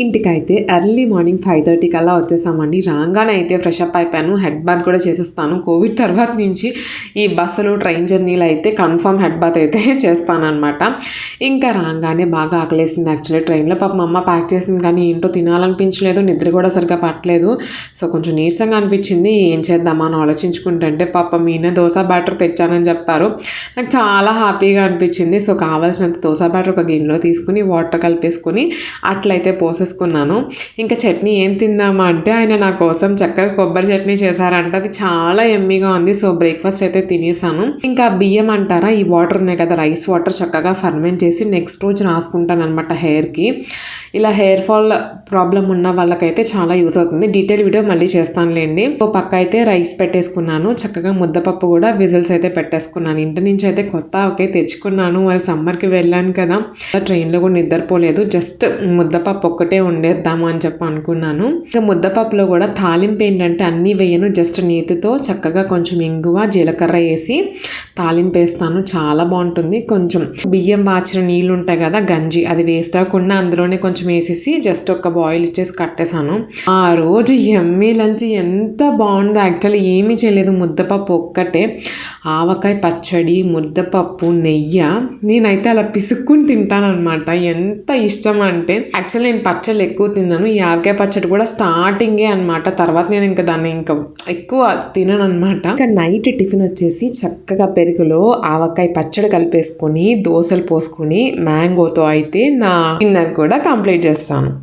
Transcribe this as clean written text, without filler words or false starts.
ఇంటికైతే early morning 5:30 కల్లా వచ్చేసామండి. రాగానే అయితే ఫ్రెష్ అప్ అయిపోయాను. హెడ్ బాత్ కూడా చేసేస్తాను. కోవిడ్ తర్వాత నుంచి ఈ బస్సులు ట్రైన్ జర్నీలు అయితే కన్ఫర్మ్ హెడ్ బాత్ అయితే చేస్తానన్నమాట. ఇంకా రాగానే బాగా ఆకలేసింది యాక్చువల్లీ ట్రైన్లో. పాప మా అమ్మ ప్యాక్ చేసింది కానీ ఏంటో తినాలనిపించలేదు, నిద్ర కూడా సరిగ్గా పట్టలేదు. సో కొంచెం నీరసంగా అనిపించింది. ఏం చేద్దామా అని ఆలోచించుకుంటుంటే పాప మీనే దోశ బ్యాటర్ తెచ్చానని చెప్పారు. నాకు చాలా హ్యాపీగా అనిపించింది. సో కావాల్సినంత దోశ బ్యాటర్ ఒక గిన్నెలో తీసుకుని వాటర్ కలిపేసుకుని అట్లయితే పోసేసుకున్నాను. ఇంకా చట్నీ ఏం తిందామా అంటే ఆయన నా కోసం చక్కగా కొబ్బరి చట్నీ చేశారంట. అది చాలా ఎమ్మీగా ఉంది. సో బ్రేక్ఫాస్ట్ అయితే తినేసాను. ఇంకా బియ్యం అంటారా, ఈ వాటర్ ఉన్నాయి కదా, రైస్ వాటర్ చక్కగా ఫర్మెంట్ చేసి నెక్స్ట్ రోజు రాసుకుంటాను అనమాట హెయిర్కి. ఇలా హెయిర్ ఫాల్ ప్రాబ్లం ఉన్న వాళ్ళకైతే చాలా యూజ్ అవుతుంది. డీటెయిల్ వీడియో మళ్ళీ చేస్తానులేండి. ఓ పక్క అయితే రైస్ పెట్టేసుకున్నాను. చక్కగా ముద్దపప్పు కూడా విజిల్స్ అయితే పెట్టేసుకున్నాను. ఇంటి నుంచి అయితే కొత్త ఒకే తెచ్చుకున్నాను. మరి సమ్మర్కి వెళ్ళాను కదా, ట్రైన్లో కూడా నిద్రపోలేదు. జస్ట్ ముద్దపప్పు ఒక్కటే ఉండేద్దాము అని చెప్పి అనుకున్నాను. ఇంకా ముద్దపప్పులో కూడా తాలింపు ఏంటంటే అన్నీ వేయను, జస్ట్ నేతితో చక్కగా కొంచెం ఇంగువ జీలకర్ర వేసి తాలింపు వేస్తాను. చాలా బాగుంటుంది. కొంచెం బియ్యం వాచిన నీళ్ళు ఉంటాయి కదా, గంజి, అది వేస్ట్ అవ్వకుండా అందులోనే కొంచెం వేసేసి జస్ట్ ఒక బాయిల్ ఇచ్చేసి కట్టేశాను. ఆ రోజు ఎమ్మీ లంచ్ ఎంత బాగుందో. యాక్చువల్లీ ఏమీ చేయలేదు, ముద్దపప్పు ఒక్కటే, ఆవకాయ పచ్చడి, ముద్దపప్పు, నెయ్యి. నేనైతే అలా పిసుక్కుని తింటాను అనమాట. ఎంత ఇష్టం అంటే యాక్చువల్లీ నేను పచ్చళ్ళు ఎక్కువ తిన్నాను. ఈ ఆవకాయ పచ్చడి కూడా స్టార్టింగే అనమాట. తర్వాత నేను ఇంకా దాన్ని ఇంకా ఎక్కువ తినను అనమాట. ఇంకా నైట్ టిఫిన్ వచ్చేసి చక్కగా పెరుగులో ఆవకాయ పచ్చడి కలిపేసుకొని దోశలు పోసుకొని మ్యాంగోతో అయితే నా డిన్నర్ కూడా కంప్లీట్ చేస్తాను.